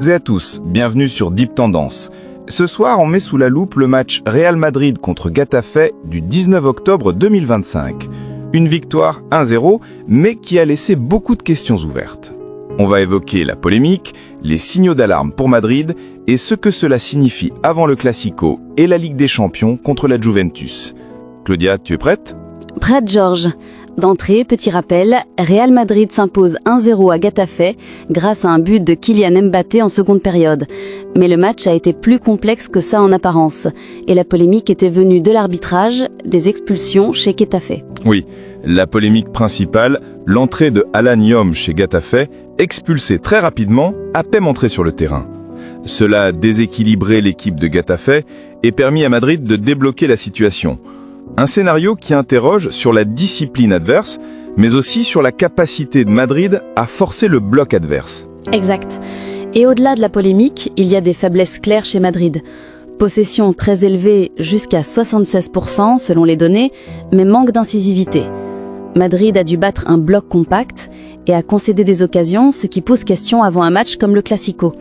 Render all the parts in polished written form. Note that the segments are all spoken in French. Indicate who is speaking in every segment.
Speaker 1: et à tous, bienvenue sur Deep Tendance. Ce soir, on met sous la loupe le match Real Madrid contre Getafe du 19 octobre 2025. Une victoire 1-0, mais qui a laissé beaucoup de questions ouvertes. On va évoquer la polémique, les signaux d'alarme pour Madrid et ce que cela signifie avant le Classico et la Ligue des Champions contre la Juventus. Claudia, tu es prête ?
Speaker 2: Prête, Georges. D'entrée, petit rappel, Real Madrid s'impose 1-0 à Getafe grâce à un but de Kylian Mbappé en seconde période. Mais le match a été plus complexe que ça en apparence. Et la polémique était venue de l'arbitrage, des expulsions chez Getafe.
Speaker 1: Oui, la polémique principale, l'entrée de Alan Yom chez Getafe, expulsé très rapidement, à peine entré sur le terrain. Cela a déséquilibré l'équipe de Getafe et permis à Madrid de débloquer la situation. Un scénario qui interroge sur la discipline adverse, mais aussi sur la capacité de Madrid à forcer le bloc adverse.
Speaker 2: Exact. Et au-delà de la polémique, il y a des faiblesses claires chez Madrid. Possession très élevée jusqu'à 76% selon les données, mais manque d'incisivité. Madrid a dû battre un bloc compact et a concédé des occasions, ce qui pose question avant un match comme le Classico.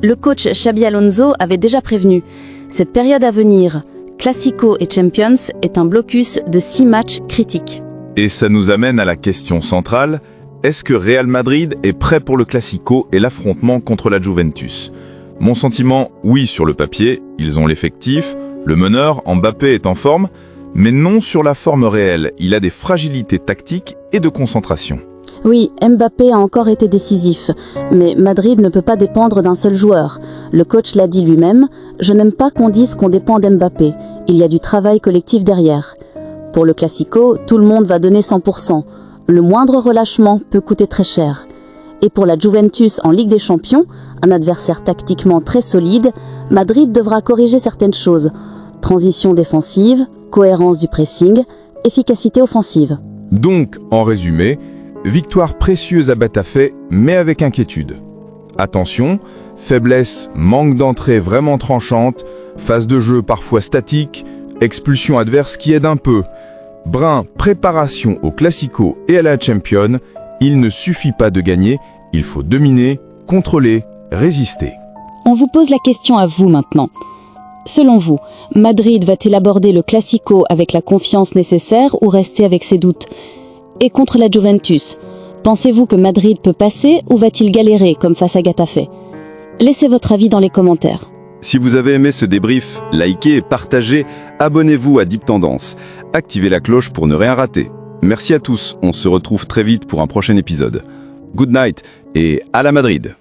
Speaker 2: Le coach Xabi Alonso avait déjà prévenu, cette période à venir, Classico et Champions, est un blocus de 6 matchs critiques.
Speaker 1: Et ça nous amène à la question centrale, est-ce que Real Madrid est prêt pour le Classico et l'affrontement contre la Juventus ? Mon sentiment, oui sur le papier, ils ont l'effectif, le meneur, Mbappé est en forme, mais non sur la forme réelle, il a des fragilités tactiques et de concentration.
Speaker 2: Oui, Mbappé a encore été décisif, mais Madrid ne peut pas dépendre d'un seul joueur. Le coach l'a dit lui-même, je n'aime pas qu'on dise qu'on dépend d'Mbappé, il y a du travail collectif derrière. Pour le Classico, tout le monde va donner 100%. Le moindre relâchement peut coûter très cher. Et pour la Juventus en Ligue des Champions, un adversaire tactiquement très solide, Madrid devra corriger certaines choses. Transition défensive, cohérence du pressing, efficacité offensive.
Speaker 1: Donc, en résumé, victoire précieuse à Getafe, mais avec inquiétude. Attention, faiblesse, manque d'entrée vraiment tranchante, phase de jeu parfois statique, expulsion adverse qui aide un peu. Brin, préparation au Classico et à la Champions, il ne suffit pas de gagner, il faut dominer, contrôler, résister.
Speaker 2: On vous pose la question à vous maintenant. Selon vous, Madrid va-t-il aborder le Classico avec la confiance nécessaire ou rester avec ses doutes ? Et contre la Juventus, pensez-vous que Madrid peut passer ou va-t-il galérer comme face à Getafe ? Laissez votre avis dans les commentaires.
Speaker 1: Si vous avez aimé ce débrief, likez et partagez, abonnez-vous à Deep Tendance, activez la cloche pour ne rien rater. Merci à tous, on se retrouve très vite pour un prochain épisode. Good night et à la Madrid!